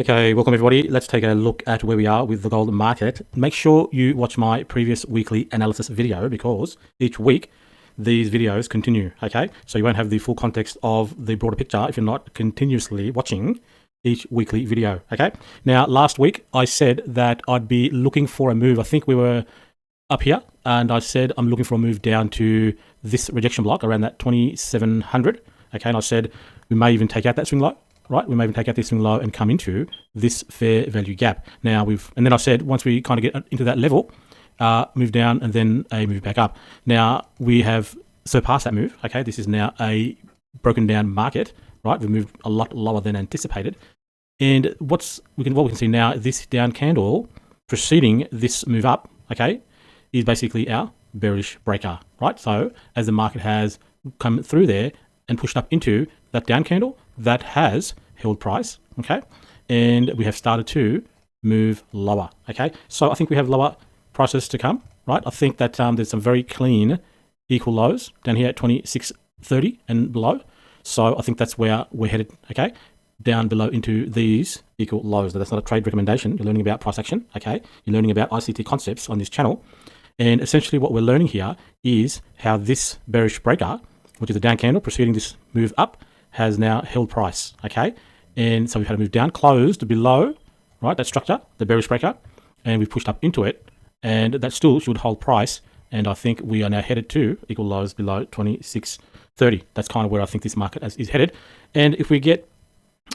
Okay, welcome everybody. Let's take a look at where we are with the gold market. Make sure you watch my previous weekly analysis video because each week these videos continue, okay? So you won't have the full context of the broader picture if you're not continuously watching each weekly video, okay? Now, last week I said that I'd be looking for a move. I think we were up here and I said I'm looking for a move down to this rejection block around that 2700, okay? And I said we may even take out that swing low. Right, we may even take out this swing low and come into this fair value gap. Now and then I said once we kind of get into that level, move down and then a move back up. Now we have surpassed that move. Okay, this is now a broken down market. Right, we've moved a lot lower than anticipated. And what we can see now, this down candle preceding this move up, okay, is basically our bearish breaker. Right, so as the market has come through there and pushed up into that down candle, that has held price, okay, and we have started to move lower, okay. So I think we have lower prices to come, right? I think that there's some very clean equal lows down here at 26.30 and below. So I think that's where we're headed, okay, down below into these equal lows. That's not a trade recommendation. You're learning about price action, okay. You're learning about ICT concepts on this channel, and essentially what we're learning here is how this bearish breaker, which is a down candle preceding this move up, has now held price, okay? And so we've had to move down, closed below, right, that structure, the bearish breaker, and we've pushed up into it, and that still should hold price, and I think we are now headed to equal lows below 26.30. That's kind of where I think this market is headed. And if we get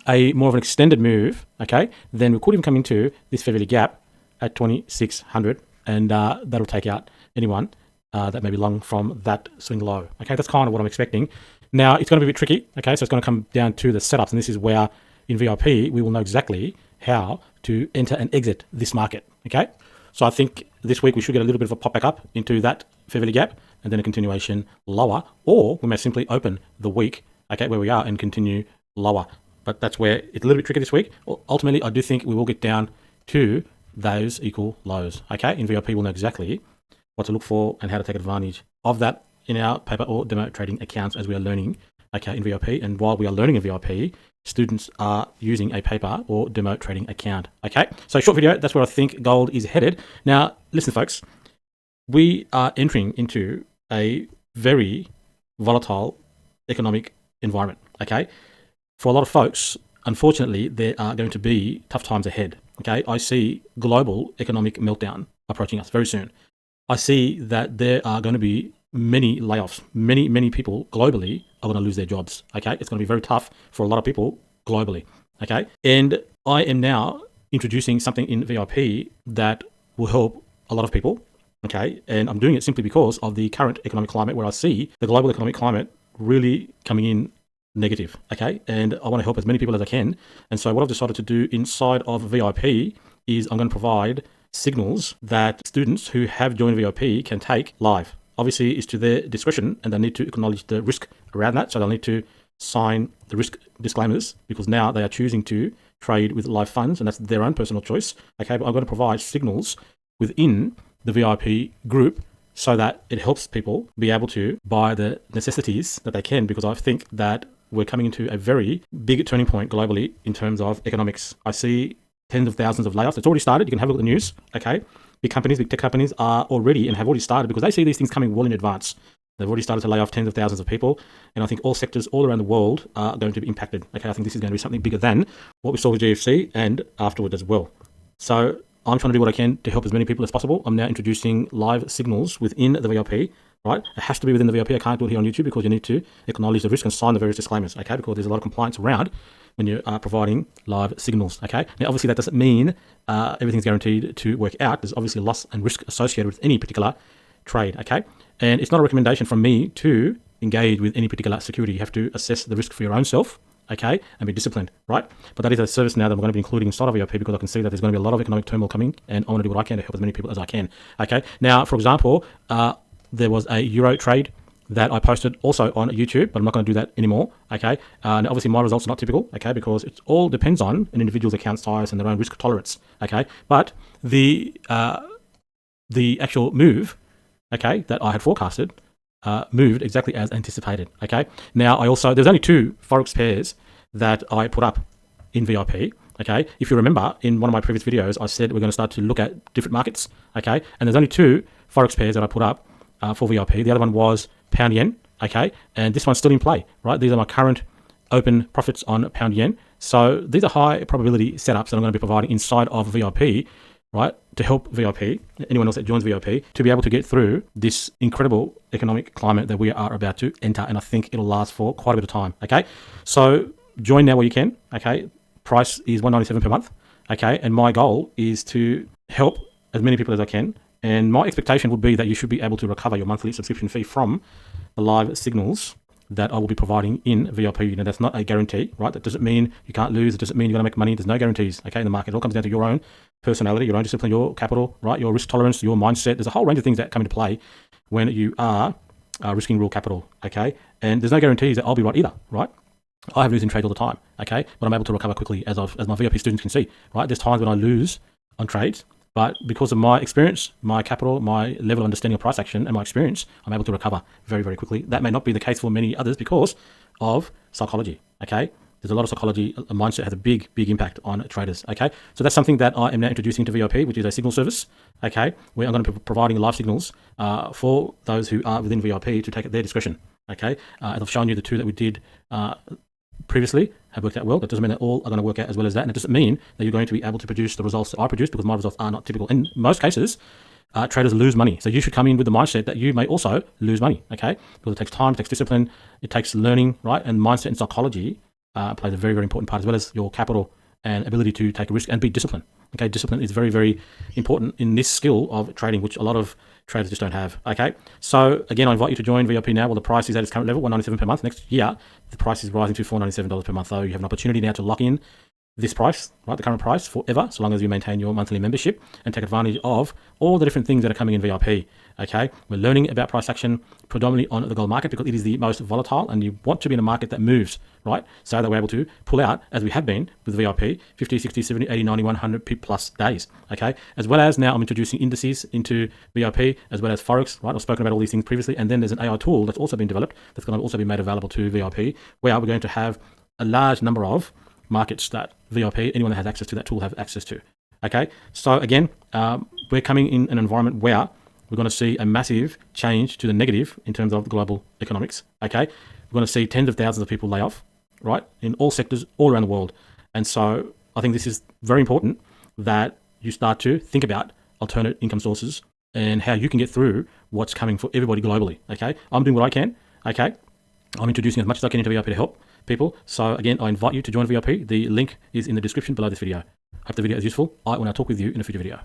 a more of an extended move, okay, then we could even come into this fair value gap at 2600, and that'll take out anyone that may be long from that swing low. Okay, that's kind of what I'm expecting. Now, it's going to be a bit tricky, okay, so it's going to come down to the setups, and this is where, in VIP, we will know exactly how to enter and exit this market, okay? So I think this week we should get a little bit of a pop back up into that fair value gap, and then a continuation lower, or we may simply open the week, okay, where we are and continue lower. But that's where it's a little bit tricky this week. Ultimately, I do think we will get down to those equal lows, okay? In VIP, we'll know exactly what to look for and how to take advantage of that in our paper or demo trading accounts as we are learning, okay, in VIP. And while we are learning in VIP, students are using a paper or demo trading account, okay? So short video, that's where I think gold is headed. Now, listen, folks, we are entering into a very volatile economic environment, okay? For a lot of folks, unfortunately, there are going to be tough times ahead, okay? I see global economic meltdown approaching us very soon. I see that there are going to be many layoffs. Many people globally are going to lose their jobs, okay? It's going to be very tough for a lot of people globally, okay? And I am now introducing something in VIP that will help a lot of people, okay? And I'm doing it simply because of the current economic climate where I see the global economic climate really coming in negative, okay? And I want to help as many people as I can. And so what I've decided to do inside of VIP is I'm going to provide signals that students who have joined VIP can take live. Obviously, it's to their discretion, and they need to acknowledge the risk around that. So they'll need to sign the risk disclaimers because now they are choosing to trade with live funds, and that's their own personal choice. Okay, but I'm going to provide signals within the VIP group so that it helps people be able to buy the necessities that they can, because I think that we're coming into a very big turning point globally in terms of economics. I see tens of thousands of layoffs. It's already started. You can have a look at the news, okay? Big companies, big tech companies are already and have already started because they see these things coming well in advance. They've already started to lay off tens of thousands of people. And I think all sectors all around the world are going to be impacted. Okay, I think this is going to be something bigger than what we saw with GFC and afterwards as well. So I'm trying to do what I can to help as many people as possible. I'm now introducing live signals within the VIP, right? It has to be within the VIP. I can't do it here on YouTube because you need to acknowledge the risk and sign the various disclaimers, okay? Because there's a lot of compliance around when you are providing live signals, okay? Now, obviously, that doesn't mean everything's guaranteed to work out. There's obviously loss and risk associated with any particular trade, okay? And it's not a recommendation from me to engage with any particular security. You have to assess the risk for your own self, okay, and be disciplined, right? But that is a service now that I'm going to be including inside of VIP because I can see that there's going to be a lot of economic turmoil coming, and I want to do what I can to help as many people as I can, okay? Now, for example, there was a Euro trade that I posted also on YouTube, but I'm not going to do that anymore, okay? And obviously my results are not typical, okay, because it all depends on an individual's account size and their own risk tolerance, okay? But the actual move, okay, that I had forecasted moved exactly as anticipated, okay? Now, there's only two Forex pairs that I put up in VIP, Okay, if you remember in one of my previous videos, I said we're going to start to look at different markets. Okay, and there's only two forex pairs that I put up for VIP. The other one was pound yen. Okay, and this one's still in play, right? These are my current open profits on pound yen. So these are high probability setups that I'm going to be providing inside of VIP, right, to help VIP, anyone else that joins VIP, to be able to get through this incredible economic climate that we are about to enter, and I think it'll last for quite a bit of time. Okay, so join now where you can. Okay, price is $197 per month. Okay, and my goal is to help as many people as I can, and my expectation would be that you should be able to recover your monthly subscription fee from the live signals that I will be providing in VIP. You know, that's not a guarantee, right? That doesn't mean you can't lose. It doesn't mean you're going to make money. There's no guarantees, okay, in the market. It all comes down to your own personality, your own discipline, your capital, right? Your risk tolerance, your mindset. There's a whole range of things that come into play when you are risking real capital, okay? And there's no guarantees that I'll be right either, right? I have losing trades all the time, okay? But I'm able to recover quickly, as my VIP students can see, right? There's times when I lose on trades, but because of my experience, my capital, my level of understanding of price action and my experience, I'm able to recover very, very quickly. That may not be the case for many others because of psychology, okay? There's a lot of psychology. A mindset has a big, big impact on traders, okay? So that's something that I am now introducing to VIP, which is a signal service, okay? Where I'm going to be providing live signals for those who are within VIP to take at their discretion, okay? As I've shown you, the two that we did previously have worked out well. That doesn't mean that all are going to work out as well as that, and it doesn't mean that you're going to be able to produce the results that I produce, because my results are not typical. In most cases, traders lose money, so you should come in with the mindset that you may also lose money, okay? Because it takes time, it takes discipline, it takes learning, right? And mindset and psychology plays a very, very important part, as well as your capital and ability to take a risk and be disciplined. Okay, discipline is very, very important in this skill of trading, which a lot of traders just don't have. Okay, so again, I invite you to join VIP now. Well, the price is at its current level, $197 per month. Next year, the price is rising to $497 per month. So you have an opportunity now to lock in this price, right, the current price, forever, so long as you maintain your monthly membership and take advantage of all the different things that are coming in VIP. Okay, we're learning about price action predominantly on the gold market because it is the most volatile, and you want to be in a market that moves, right? So that we're able to pull out, as we have been with VIP, 50, 60, 70, 80, 90, 100 pip plus days. Okay, as well as now I'm introducing indices into VIP, as well as Forex, right? I've spoken about all these things previously, and then there's an AI tool that's also been developed that's going to also be made available to VIP, where we're going to have a large number of markets that VIP, anyone that has access to that tool, have access to. Okay, so again, we're coming in an environment where we're going to see a massive change to the negative in terms of global economics. Okay, we're going to see tens of thousands of people lay off, right, in all sectors all around the world. And so I think this is very important that you start to think about alternate income sources and how you can get through what's coming for everybody globally. Okay, I'm doing what I can. Okay, I'm introducing as much as I can into VIP to help people. So again, I invite you to join VIP. The link is in the description below this video. Hope the video is useful. I will now talk with you in a future video.